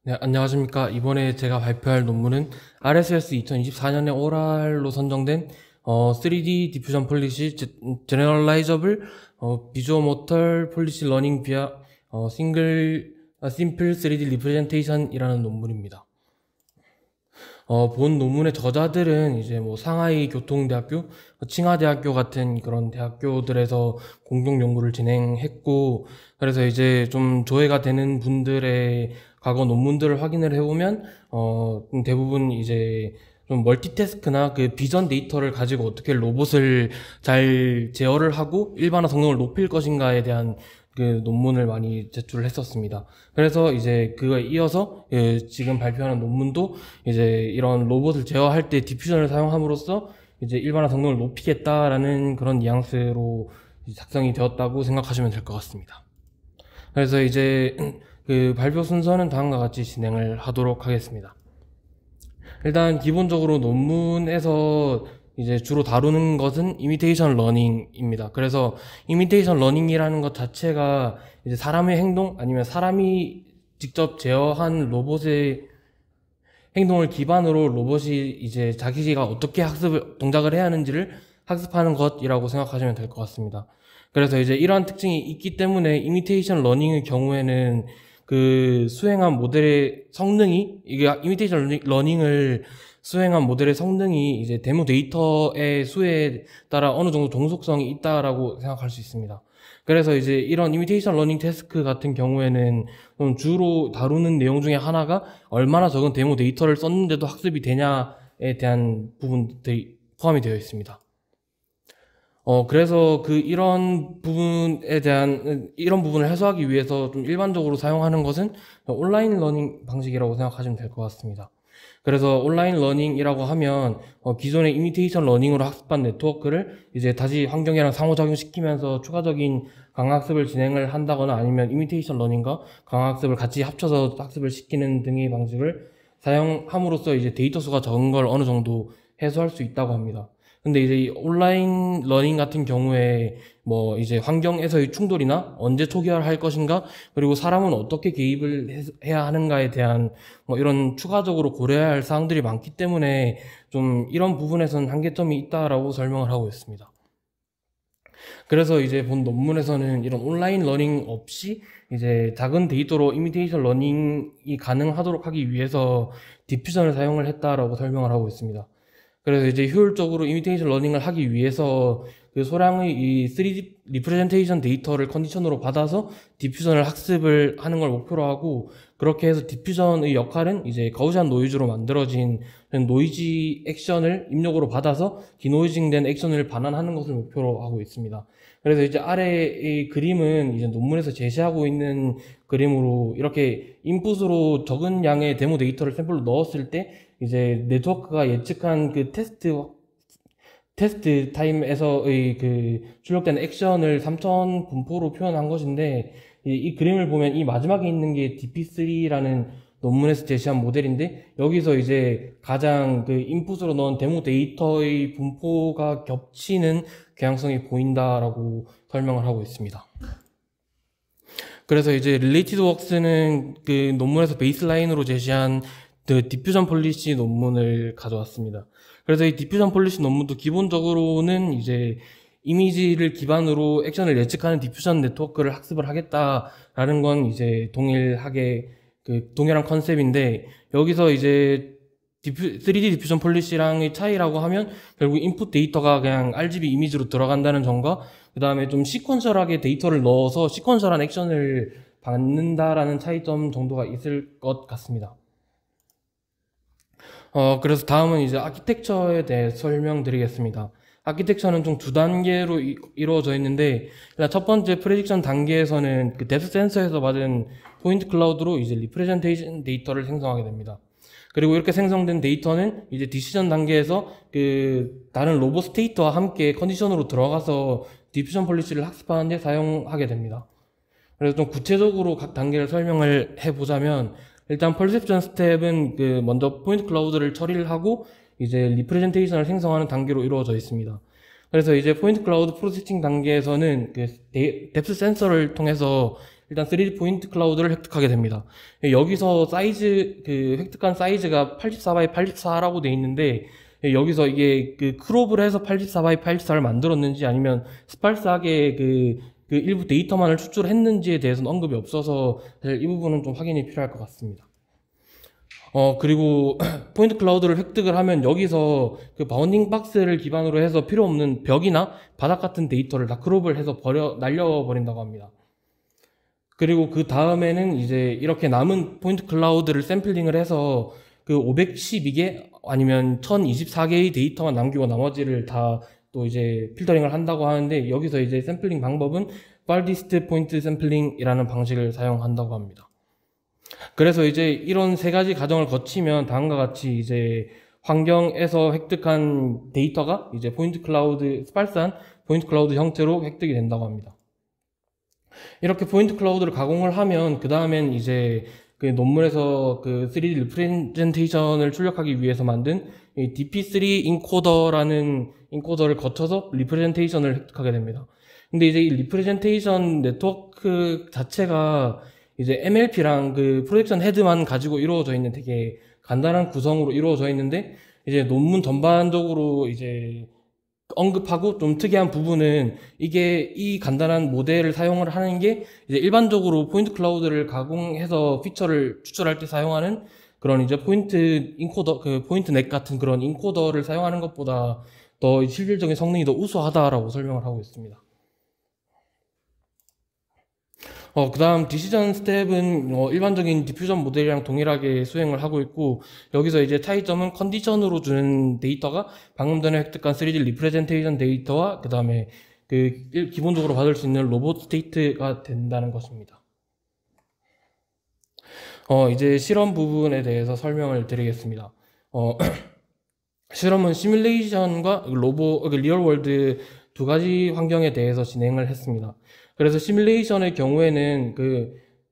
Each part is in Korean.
네, 안녕하십니까. 이번에 제가 발표할 논문은 RSS 2024년에 오랄로 선정된 3D 디퓨전 폴리시 Generalizable Visuomotor Policy Learning via Simple 3D Representation 이라는 논문입니다. 본 논문의 저자들은 이제 뭐 상하이 교통대학교, 칭화대학교 같은 그런 대학교들에서 공동 연구를 진행했고, 그래서 이제 좀 조회가 되는 분들의 과거 논문들을 확인을 해보면, 대부분 이제 좀 멀티태스크나 그 비전 데이터를 가지고 어떻게 로봇을 잘 제어를 하고 일반화 성능을 높일 것인가에 대한 그 논문을 많이 제출을 했었습니다. 그래서 이제 그거에 이어서 지금 발표하는 논문도 이제 이런 로봇을 제어할 때 디퓨전을 사용함으로써 이제 일반화 성능을 높이겠다라는 그런 뉘앙스로 작성이 되었다고 생각하시면 될 것 같습니다. 그래서 이제 그 발표 순서는 다음과 같이 진행을 하도록 하겠습니다. 일단 기본적으로 논문에서 이제 주로 다루는 것은 이미테이션 러닝입니다. 그래서 이미테이션 러닝이라는 것 자체가 이제 사람의 행동 아니면 사람이 직접 제어한 로봇의 행동을 기반으로 로봇이 이제 자기가 어떻게 동작을 해야 하는지를 학습하는 것이라고 생각하시면 될 것 같습니다. 그래서 이제 이러한 특징이 있기 때문에 이미테이션 러닝의 경우에는 그 수행한 모델의 성능이 이게 이미테이션 러닝을 수행한 모델의 성능이 이제 데모 데이터의 수에 따라 어느 정도 종속성이 있다라고 생각할 수 있습니다. 그래서 이제 이런 이미테이션 러닝 태스크 같은 경우에는 주로 다루는 내용 중에 하나가 얼마나 적은 데모 데이터를 썼는데도 학습이 되냐에 대한 부분들이 포함이 되어 있습니다. 그래서 이런 부분을 해소하기 위해서 좀 일반적으로 사용하는 것은 온라인 러닝 방식이라고 생각하시면 될 것 같습니다. 그래서 온라인 러닝이라고 하면 기존의 이미테이션 러닝으로 학습한 네트워크를 이제 다시 환경이랑 상호작용시키면서 추가적인 강학습을 진행을 한다거나 아니면 이미테이션 러닝과 강학습을 같이 합쳐서 학습을 시키는 등의 방식을 사용함으로써 이제 데이터 수가 적은 걸 어느 정도 해소할 수 있다고 합니다. 근데 이제 이 온라인 러닝 같은 경우에 뭐 이제 환경에서의 충돌이나 언제 초기화할 것인가 그리고 사람은 어떻게 개입을 해야 하는가에 대한 뭐 이런 추가적으로 고려해야 할 사항들이 많기 때문에 좀 이런 부분에서는 한계점이 있다라고 설명을 하고 있습니다. 그래서 이제 본 논문에서는 이런 온라인 러닝 없이 이제 작은 데이터로 이미테이션 러닝이 가능하도록 하기 위해서 디퓨전을 사용을 했다라고 설명을 하고 있습니다. 그래서 이제 효율적으로 이미테이션 러닝을 하기 위해서 그 소량의 이 3D 리프레젠테이션 데이터를 컨디션으로 받아서 디퓨전을 학습을 하는 걸 목표로 하고, 그렇게 해서 디퓨전의 역할은 이제 가우시안 노이즈로 만들어진 노이즈 액션을 입력으로 받아서 디노이징된 액션을 반환하는 것을 목표로 하고 있습니다. 그래서 이제 아래의 그림은 이제 논문에서 제시하고 있는 그림으로 이렇게 인풋으로 적은 양의 데모 데이터를 샘플로 넣었을 때 이제 네트워크가 예측한 그 테스트 타임에서의 그 출력된 액션을 3000 분포로 표현한 것인데, 이 그림을 보면 이 마지막에 있는 게 DP3라는 논문에서 제시한 모델인데, 여기서 이제 가장 그 인풋으로 넣은 데모 데이터의 분포가 겹치는 경향성이 보인다라고 설명을 하고 있습니다. 그래서 이제 Related Works는 그 논문에서 베이스라인으로 제시한 그 디퓨전 폴리시 논문을 가져왔습니다. 그래서 이 디퓨전 폴리시 논문도 기본적으로는 이제 이미지를 기반으로 액션을 예측하는 디퓨전 네트워크를 학습을 하겠다라는 건 이제 동일한 컨셉인데, 여기서 이제 3D 디퓨전 폴리시랑의 차이라고 하면 결국 인풋 데이터가 그냥 RGB 이미지로 들어간다는 점과 그 다음에 좀 시퀀셜하게 데이터를 넣어서 시퀀셜한 액션을 받는다라는 차이점 정도가 있을 것 같습니다. 그래서 다음은 이제 아키텍처에 대해 설명드리겠습니다. 아키텍처는 총 두 단계로 이루어져 있는데, 첫 번째 프레딕션 단계에서는 그 뎁스 센서에서 받은 포인트 클라우드로 이제 리프레젠테이션 데이터를 생성하게 됩니다. 그리고 이렇게 생성된 데이터는 이제 디시전 단계에서 그 다른 로봇 스테이트와 함께 컨디션으로 들어가서 디퓨전 폴리시를 학습하는 데 사용하게 됩니다. 그래서 좀 구체적으로 각 단계를 설명을 해보자면, 일단 퍼셉션 스텝은 그 먼저 포인트 클라우드를 처리를 하고 이제 리프레젠테이션을 생성하는 단계로 이루어져 있습니다. 그래서 이제 포인트 클라우드 프로세싱 단계에서는 그 뎁스 센서를 통해서 일단 3D 포인트 클라우드를 획득하게 됩니다. 여기서 사이즈, 획득한 사이즈가 84 x 84라고 돼 있는데, 여기서 이게 크롭을 해서 84 x 84를 만들었는지 아니면 스팔스하게 일부 데이터만을 추출했는지에 대해서는 언급이 없어서 사실 이 부분은 좀 확인이 필요할 것 같습니다. 그리고 포인트 클라우드를 획득을 하면 여기서 바운딩 박스를 기반으로 해서 필요 없는 벽이나 바닥 같은 데이터를 다 크롭을 해서 날려버린다고 합니다. 그리고 그 다음에는 이제 이렇게 남은 포인트 클라우드를 샘플링을 해서 512개 아니면 1024개의 데이터만 남기고 나머지를 다 또 이제 필터링을 한다고 하는데, 여기서 이제 샘플링 방법은 farthest point sampling이라는 방식을 사용한다고 합니다. 그래서 이제 이런 세 가지 과정을 거치면 다음과 같이 이제 환경에서 획득한 데이터가 이제 포인트 클라우드, 스팔스한 포인트 클라우드 형태로 획득이 된다고 합니다. 이렇게 포인트 클라우드를 가공을 하면 그 다음엔 이제 논문에서 3D 리프레젠테이션을 출력하기 위해서 만든 DP3 인코더라는 인코더를 거쳐서 리프레젠테이션을 획득하게 됩니다. 근데 이제 이 리프레젠테이션 네트워크 자체가 이제 MLP랑 프로젝션 헤드만 가지고 이루어져 있는 되게 간단한 구성으로 이루어져 있는데, 이제 논문 전반적으로 이제 언급하고 좀 특이한 부분은 이게 이 간단한 모델을 사용을 하는 게 이제 일반적으로 포인트 클라우드를 가공해서 피처를 추출할 때 사용하는 그런 이제 포인트 인코더, 포인트 넷 같은 그런 인코더를 사용하는 것보다 더 실질적인 성능이 더 우수하다라고 설명을 하고 있습니다. 그 다음 디시전 스텝은 일반적인 디퓨전 모델이랑 동일하게 수행을 하고 있고, 여기서 이제 차이점은 컨디션으로 주는 데이터가 방금 전에 획득한 3D 리프레젠테이션 데이터와 그 다음에 기본적으로 받을 수 있는 로봇 스테이트가 된다는 것입니다. 이제 실험 부분에 대해서 설명을 드리겠습니다. 실험은 시뮬레이션과 리얼월드 두 가지 환경에 대해서 진행을 했습니다. 그래서 시뮬레이션의 경우에는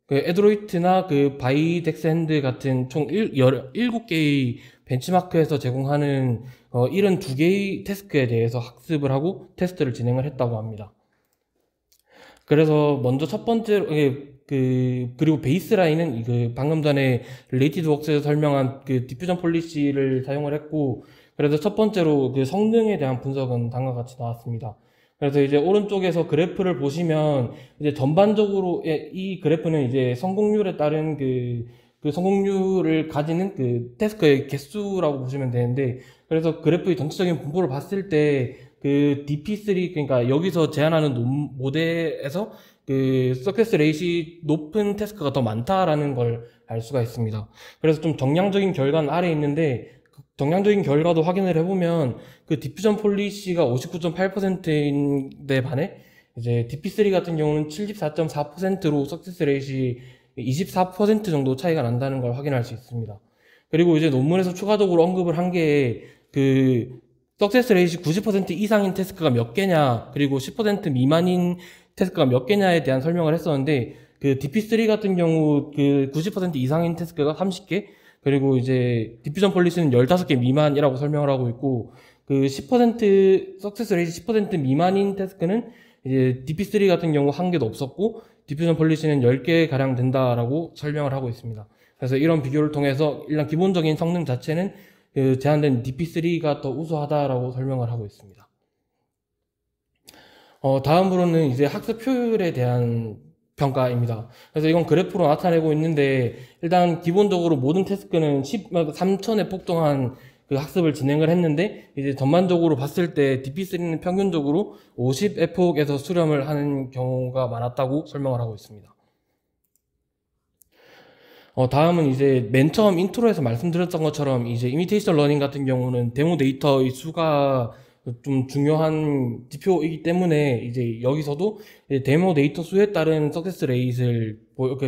에드로이트나 바이덱스핸드 같은 총 7개의 벤치마크에서 제공하는 72개의 태스크에 대해서 학습을 하고 테스트를 진행을 했다고 합니다. 그래서 먼저 첫 번째로 그리고 베이스라인은 방금 전에 릴레이티드 웍스에서 설명한 디퓨전 폴리시를 사용을 했고, 그래서 첫 번째로 성능에 대한 분석은 다음과 같이 나왔습니다. 그래서 이제 오른쪽에서 그래프를 보시면 이제 전반적으로 이 그래프는 이제 성공률에 따른 성공률을 가지는 태스크의 개수라고 보시면 되는데, 그래서 그래프의 전체적인 분포를 봤을 때 DP3, 그러니까 여기서 제안하는 모델에서 서크세스 레이시 높은 태스크가 더 많다라는 걸 알 수가 있습니다. 그래서 좀 정량적인 결과는 아래에 있는데, 정량적인 결과도 확인을 해보면 디퓨전 폴리시가 59.8%인데 반해 이제 DP3 같은 경우는 74.4%로 석세스 레이시 24% 정도 차이가 난다는 걸 확인할 수 있습니다. 그리고 이제 논문에서 추가적으로 언급을 한 게 석세스 레이시 90% 이상인 태스크가 몇 개냐, 그리고 10% 미만인 태스크가 몇 개냐에 대한 설명을 했었는데, DP3 같은 경우 90% 이상인 태스크가 30개, 그리고 이제 디퓨전 폴리시는 15개 미만이라고 설명을 하고 있고, 10% 석세스 레이시 10% 미만인 태스크는 이제 DP3 같은 경우 한 개도 없었고, 디퓨전 폴리시는 10개 가량 된다라고 설명을 하고 있습니다. 그래서 이런 비교를 통해서 일단 기본적인 성능 자체는 제한된 DP3가 더 우수하다라고 설명을 하고 있습니다. 다음으로는 이제 학습 효율에 대한 평가입니다. 그래서 이건 그래프로 나타내고 있는데, 일단 기본적으로 모든 태스크는 3000의 폭 동안 학습을 진행을 했는데, 이제 전반적으로 봤을 때 DP3는 평균적으로 50에폭에서 수렴을 하는 경우가 많았다고 설명을 하고 있습니다. 다음은 이제 맨 처음 인트로에서 말씀드렸던 것처럼 이제 이미테이션 러닝 같은 경우는 데모 데이터의 수가 좀 중요한 지표이기 때문에 이제 여기서도 데모 데이터 수에 따른 석세스 레이트를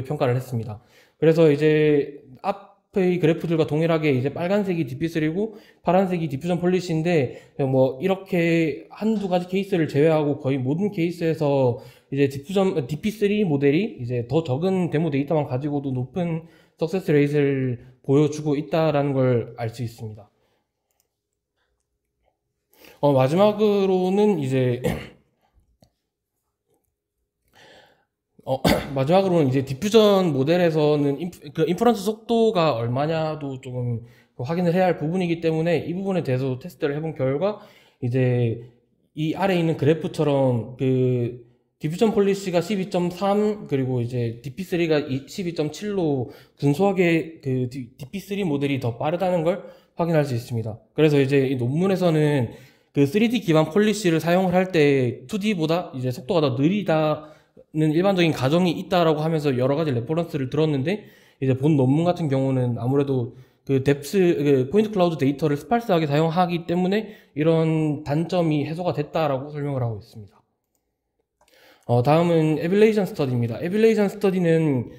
평가를 했습니다. 그래서 이제 앞의 그래프들과 동일하게 이제 빨간색이 DP3고 파란색이 디퓨전 폴리시인데, 뭐 이렇게 한두 가지 케이스를 제외하고 거의 모든 케이스에서 이제 DP3 모델이 이제 더 적은 데모 데이터만 가지고도 높은 석세스 레이트를 보여주고 있다라는 걸 알 수 있습니다. 마지막으로는 이제 마지막으로는 이제 디퓨전 모델에서는 그 인퍼런스 속도가 얼마냐도 조금 확인을 해야 할 부분이기 때문에 이 부분에 대해서 테스트를 해본 결과 이제 이 아래에 있는 그래프처럼 그 디퓨전 폴리시가 12.3 그리고 이제 DP3가 12.7로 근소하게 그 DP3 모델이 더 빠르다는 걸 확인할 수 있습니다. 그래서 이제 이 논문에서는 그 3D 기반 폴리시를 사용을 할 때 2D보다 이제 속도가 더 느리다는 일반적인 가정이 있다라고 하면서 여러 가지 레퍼런스를 들었는데 이제 본 논문 같은 경우는 아무래도 그 그 포인트 클라우드 데이터를 스팔스하게 사용하기 때문에 이런 단점이 해소가 됐다라고 설명을 하고 있습니다. 다음은 에빌레이션 스터디입니다. 에빌레이션 스터디는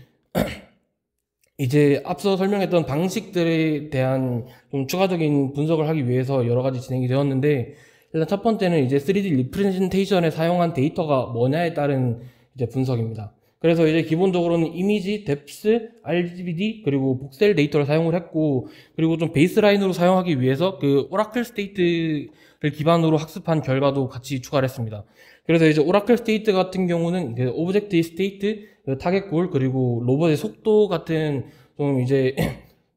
이제 앞서 설명했던 방식들에 대한 좀 추가적인 분석을 하기 위해서 여러 가지 진행이 되었는데 일단 첫 번째는 이제 3D 리프레젠테이션에 사용한 데이터가 뭐냐에 따른 이제 분석입니다. 그래서 이제 기본적으로는 이미지, 뎁스, RGBD 그리고 복셀 데이터를 사용을 했고 그리고 좀 베이스라인으로 사용하기 위해서 그 오라클 스테이트를 기반으로 학습한 결과도 같이 추가를 했습니다. 그래서 이제 오라클 스테이트 같은 경우는 그 오브젝트의 스테이트, 그 타겟 골 그리고 로봇의 속도 같은 좀 이제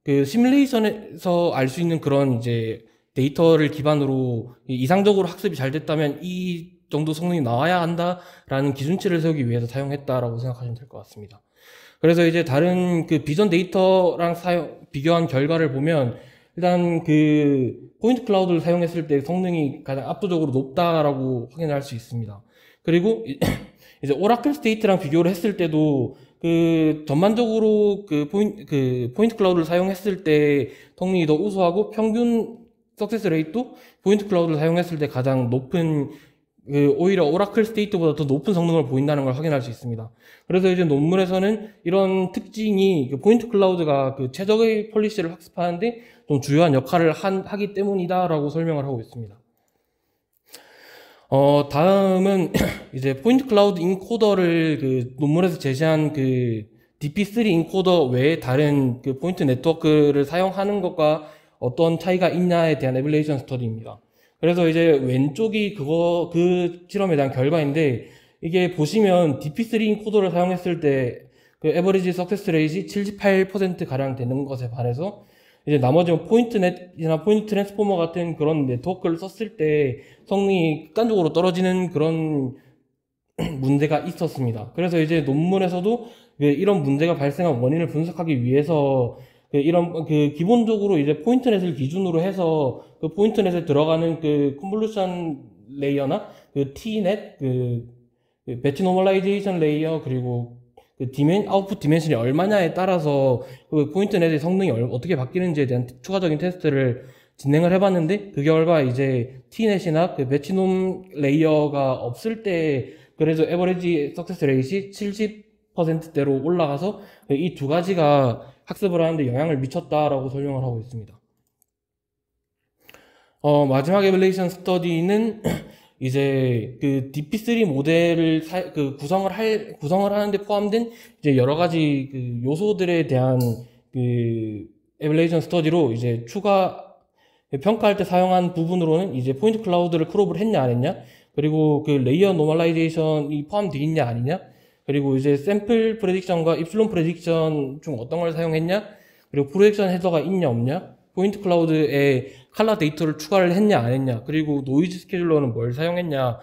그 시뮬레이션에서 알 수 있는 그런 이제 데이터를 기반으로 이상적으로 학습이 잘 됐다면 이 정도 성능이 나와야 한다라는 기준치를 세우기 위해서 사용했다라고 생각하시면 될 것 같습니다. 그래서 이제 다른 그 비전 데이터랑 비교한 결과를 보면 일단 그 포인트 클라우드를 사용했을 때 성능이 가장 압도적으로 높다라고 확인할 수 있습니다. 그리고 이제 오라클 스테이트랑 비교를 했을 때도 그 전반적으로 그 포인트 클라우드를 사용했을 때 성능이 더 우수하고 평균 석세스 레이트도 포인트 클라우드를 사용했을 때 가장 높은 오히려 오라클 스테이트보다 더 높은 성능을 보인다는 걸 확인할 수 있습니다. 그래서 이제 논문에서는 이런 특징이 그 포인트 클라우드가 그 최적의 폴리시를 학습하는데 좀 주요한 역할을 하기 때문이다라고 설명을 하고 있습니다. 다음은 이제 포인트 클라우드 인코더를 그 논문에서 제시한 그 DP3 인코더 외에 다른 그 포인트 네트워크를 사용하는 것과 어떤 차이가 있냐에 대한 에빌레이션 스터디입니다. 그래서 이제 왼쪽이 그 실험에 대한 결과인데 이게 보시면 DP3 인코더를 사용했을 때 그 에버리지 석세스 레이트이 78% 가량 되는 것에 반해서 이제 나머지 포인트넷이나 포인트 트랜스포머 같은 그런 네트워크를 썼을 때 성능이 극단적으로 떨어지는 그런 문제가 있었습니다. 그래서 이제 논문에서도 이런 문제가 발생한 원인을 분석하기 위해서 이런 기본적으로 이제 포인트넷을 기준으로 해서 그 포인트넷에 들어가는 그 컨볼루션 레이어나 그 T넷 배치 노멀라이제이션 레이어 그리고 그 아웃풋 디멘션이 얼마냐에 따라서 그 포인트넷의 성능이 어떻게 바뀌는지에 대한 추가적인 테스트를 진행을 해봤는데 그 결과 이제 T넷이나 그 배치놈 레이어가 없을 때 그래서 에버리지 석세스 레이트이 70%대로 올라가서 이 두 가지가 학습을 하는데 영향을 미쳤다라고 설명을 하고 있습니다. 마지막 에밸레이션 스터디는 이제 그 DP3 모델을 구성을 하는데 포함된 이제 여러 가지 그 요소들에 대한 그 에밸레이션 스터디로 이제 추가 평가할 때 사용한 부분으로는 이제 포인트 클라우드를 크롭을 했냐 안 했냐 그리고 그 레이어 노멀라이제이션이 포함되어 있냐 아니냐 그리고 이제 샘플 프레딕션과 입슬론 프레딕션 중 어떤 걸 사용했냐 그리고 프로젝션 헤더가 있냐 없냐 포인트 클라우드에 칼라 데이터를 추가를 했냐 안 했냐 그리고 노이즈 스케줄러는 뭘 사용했냐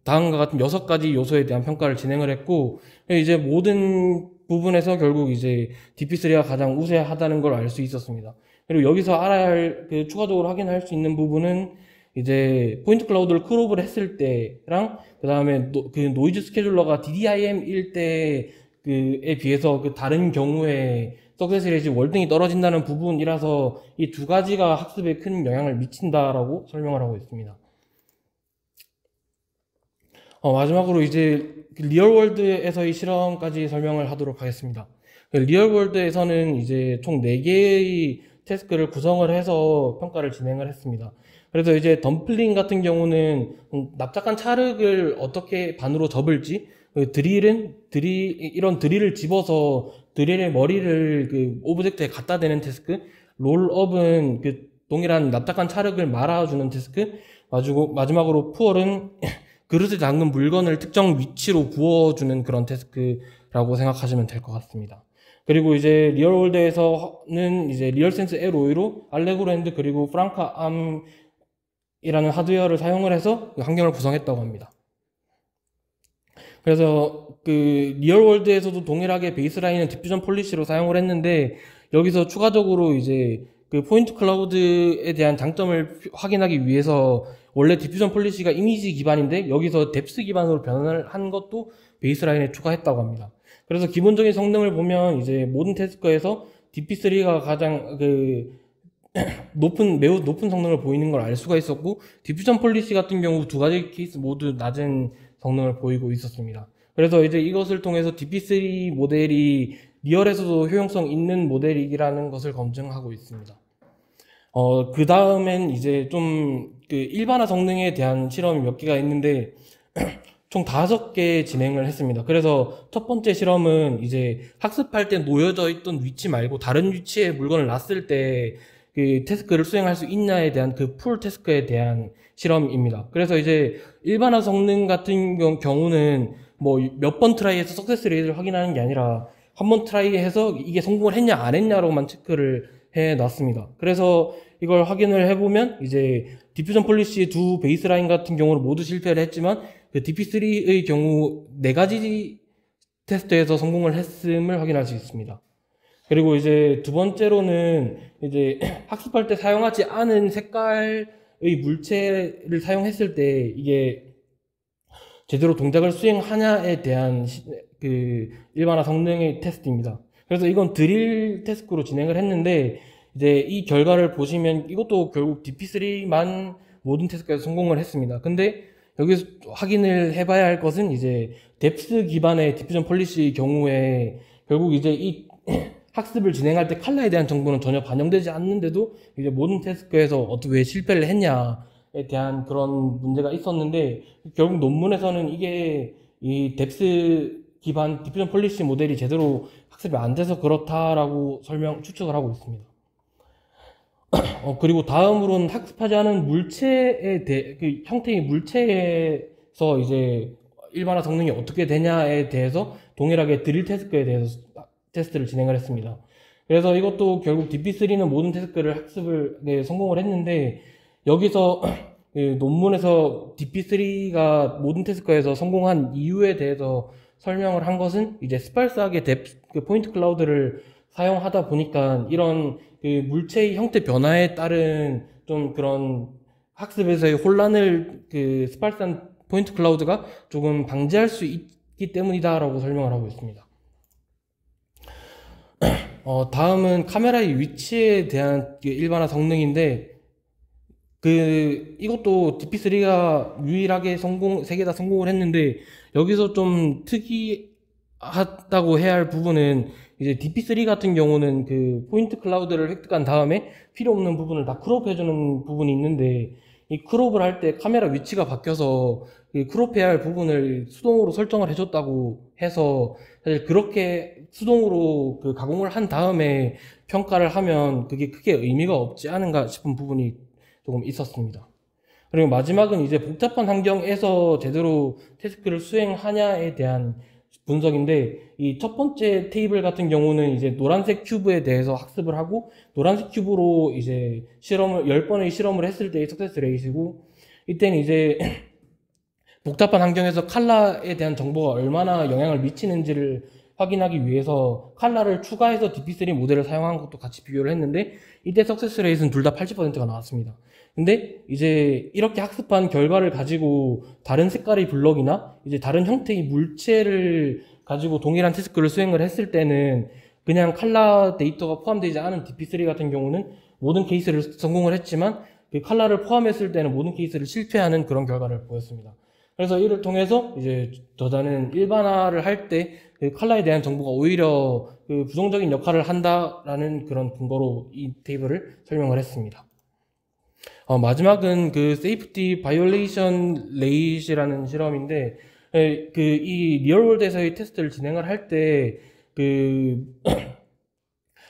다음과 같은 6가지 요소에 대한 평가를 진행을 했고 이제 모든 부분에서 결국 이제 DP3가 가장 우세하다는 걸 알 수 있었습니다. 그리고 여기서 알아야 할 추가적으로 확인할 수 있는 부분은 이제 포인트 클라우드를 크롭을 했을 때랑 그 다음에 그 노이즈 스케줄러가 DDIM일 때에 비해서 그 다른 경우에 석세스 레이트 월등히 떨어진다는 부분이라서 이 두 가지가 학습에 큰 영향을 미친다라고 설명을 하고 있습니다. 마지막으로 이제 리얼월드에서의 실험까지 설명을 하도록 하겠습니다. 리얼월드에서는 이제 총 4개의 태스크를 구성을 해서 평가를 진행을 했습니다. 그래서 이제 덤플링 같은 경우는 납작한 찰흙을 어떻게 반으로 접을지 이런 드릴을 집어서 드릴의 머리를 그 오브젝트에 갖다 대는 태스크, 롤업은 그 동일한 납작한 찰흙을 말아주는 태스크, 마지막으로 푸얼은 그릇에 담근 물건을 특정 위치로 부어주는 그런 태스크라고 생각하시면 될 것 같습니다. 그리고 이제 리얼월드에서는 이제 리얼센스 L5로 알레고로 핸드 그리고 프랑카 암이라는 하드웨어를 사용을 해서 그 환경을 구성했다고 합니다. 그래서 그 리얼월드에서도 동일하게 베이스라인은 디퓨전 폴리시로 사용을 했는데, 여기서 추가적으로 이제 그 포인트 클라우드에 대한 장점을 확인하기 위해서 원래 디퓨전 폴리시가 이미지 기반인데 여기서 뎁스 기반으로 변환을 한 것도 베이스라인에 추가했다고 합니다. 그래서 기본적인 성능을 보면 이제 모든 태스크에서 DP3가 가장 매우 높은 성능을 보이는 걸 알 수가 있었고, 디퓨전 폴리시 같은 경우 두 가지 케이스 모두 낮은 성능을 보이고 있었습니다. 그래서 이제 이것을 통해서 DP3 모델이 리얼에서도 효용성 있는 모델이라는 것을 검증하고 있습니다. 그 다음엔 이제 좀 그 일반화 성능에 대한 실험이 몇 개가 있는데 총 5개 진행을 했습니다. 그래서 첫 번째 실험은 이제 학습할 때 놓여져 있던 위치 말고 다른 위치에 물건을 놨을 때 그 태스크를 수행할 수 있냐에 대한 그 풀 태스크에 대한 실험입니다. 그래서 이제 일반화 성능 같은 경우는 뭐 몇 번 트라이해서 석세스 레이트를 확인하는 게 아니라 한 번 트라이해서 이게 성공을 했냐 안 했냐로만 체크를 해 놨습니다. 그래서 이걸 확인을 해보면 이제 디퓨전 폴리시 두 베이스라인 같은 경우는 모두 실패를 했지만 그 DP3의 경우 4가지 테스트에서 성공을 했음을 확인할 수 있습니다. 그리고 이제 두 번째로는 이제 학습할 때 사용하지 않은 색깔의 물체를 사용했을 때 이게 제대로 동작을 수행하냐에 대한 그 일반화 성능의 테스트입니다. 그래서 이건 드릴 태스크로 진행을 했는데 이제 이 결과를 보시면 이것도 결국 DP3만 모든 태스크에서 성공을 했습니다. 근데 여기서 확인을 해봐야 할 것은 이제 뎁스 기반의 디퓨전 폴리시 경우에 결국 이제 이 학습을 진행할 때 컬러에 대한 정보는 전혀 반영되지 않는데도 이제 모든 태스크에서 왜 실패를 했냐에 대한 그런 문제가 있었는데, 결국 논문에서는 이게 이 뎁스 기반 디퓨전 폴리시 모델이 제대로 학습이 안 돼서 그렇다라고 추측을 하고 있습니다. 그리고 다음으로는 학습하지 않은 물체에 대해 그 형태의 물체에서 이제 일반화 성능이 어떻게 되냐에 대해서 동일하게 드릴 태스크에 대해서 테스트를 진행을 했습니다. 그래서 이것도 결국 DP3는 모든 태스크를 학습을 성공을 했는데, 여기서 논문에서 DP3가 모든 태스크에서 성공한 이유에 대해서 설명을 한 것은 이제 스팔스하게 포인트 클라우드를 사용하다 보니까 이런 그 물체의 형태 변화에 따른 좀 그런 학습에서의 혼란을 그 스팔스한 포인트 클라우드가 조금 방지할 수 있기 때문이다라고 설명을 하고 있습니다. 다음은 카메라의 위치에 대한 일반화 성능인데, 이것도 DP3가 유일하게 세 개 다 성공을 했는데, 여기서 좀 특이하다고 해야 할 부분은 이제 DP3 같은 경우는 그 포인트 클라우드를 획득한 다음에 필요 없는 부분을 다 크롭해주는 부분이 있는데, 이 크롭을 할 때 카메라 위치가 바뀌어서 크롭해야 할 부분을 수동으로 설정을 해줬다고 해서, 사실 그렇게 수동으로 그 가공을 한 다음에 평가를 하면 그게 크게 의미가 없지 않은가 싶은 부분이 조금 있었습니다. 그리고 마지막은 이제 복잡한 환경에서 제대로 태스크를 수행하냐에 대한 분석인데, 이 첫 번째 테이블 같은 경우는 이제 노란색 큐브에 대해서 학습을 하고, 노란색 큐브로 이제 10번의 실험을 했을 때의 석세스 레이트고, 이때는 이제 복잡한 환경에서 컬러에 대한 정보가 얼마나 영향을 미치는지를 확인하기 위해서 컬러를 추가해서 DP3 모델을 사용한 것도 같이 비교를 했는데, 이때 석세스 레이트는 둘 다 80%가 나왔습니다. 근데 이제 이렇게 학습한 결과를 가지고 다른 색깔의 블럭이나 이제 다른 형태의 물체를 가지고 동일한 태스크를 수행을 했을 때는 그냥 컬러 데이터가 포함되지 않은 DP3 같은 경우는 모든 케이스를 성공을 했지만, 그 컬러를 포함했을 때는 모든 케이스를 실패하는 그런 결과를 보였습니다. 그래서 이를 통해서 이제 저자는 일반화를 할 때 그 컬러에 대한 정보가 오히려 그 부정적인 역할을 한다라는 그런 근거로 이 테이블을 설명을 했습니다. 마지막은 그 세이프티 바이올레이션 레이시라는 실험인데, 이 리얼월드에서의 테스트를 진행을 할 때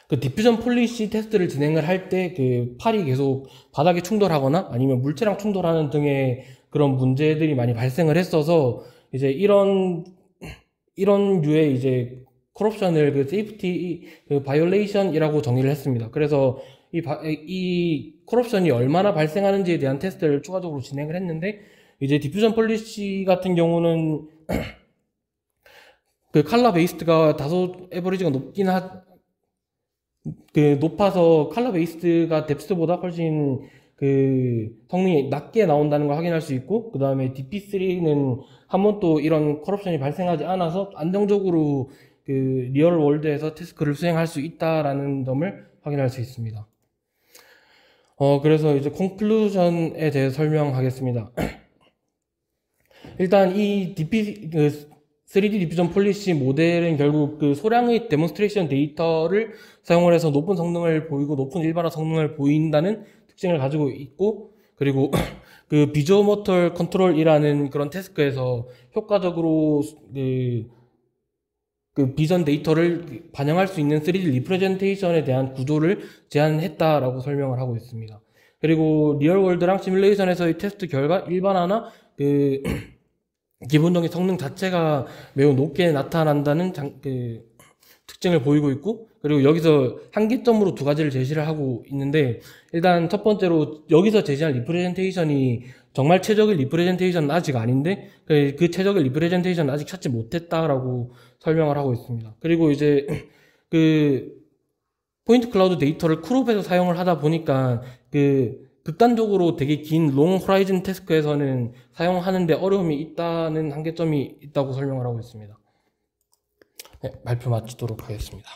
그 디퓨전 폴리시 테스트를 진행을 할 때 그 팔이 계속 바닥에 충돌하거나 아니면 물체랑 충돌하는 등의 그런 문제들이 많이 발생을 했어서 이제 이런 류의 이제 corruption을 그 safety 그 violation이라고 정의를 했습니다. 그래서 이 corruption이 얼마나 발생하는지에 대한 테스트를 추가적으로 진행을 했는데, 이제 디퓨전 폴리시 같은 경우는 그 칼라 베이스드가 다소 에버리지가 높아서 칼라 베이스드가 뎁스보다 훨씬 그 성능이 낮게 나온다는 걸 확인할 수 있고, 그 다음에 DP3는 한 번도 이런 커럽션이 발생하지 않아서 안정적으로 그 리얼 월드에서 태스크를 수행할 수 있다라는 점을 확인할 수 있습니다. 그래서 이제 콘클루전에 대해 설명하겠습니다. 일단 이 3D 디퓨전 폴리시 모델은 결국 그 소량의 데몬스트레이션 데이터를 사용을 해서 높은 성능을 보이고 높은 일반화 성능을 보인다는 특징을 가지고 있고, 그리고 그 비주어 모터 컨트롤이라는 그런 태스크에서 효과적으로 그 비전 데이터를 반영할 수 있는 3D 리프레젠테이션에 대한 구조를 제안했다라고 설명을 하고 있습니다. 그리고 리얼월드랑 시뮬레이션에서의 테스트 결과 일반화나 그 기본적인 성능 자체가 매우 높게 나타난다는 특징을 보이고 있고, 그리고 여기서 한계점으로 두 가지를 제시를 하고 있는데, 일단 첫 번째로 여기서 제시한 리프레젠테이션이 정말 최적의 리프레젠테이션은 아직 아닌데 그 최적의 리프레젠테이션은 아직 찾지 못했다라고 설명을 하고 있습니다. 그리고 이제 그 포인트 클라우드 데이터를 크롭해서 사용을 하다 보니까 그 극단적으로 되게 긴 롱 호라이즌 태스크에서는 사용하는데 어려움이 있다는 한계점이 있다고 설명을 하고 있습니다. 네, 발표 마치도록 하겠습니다.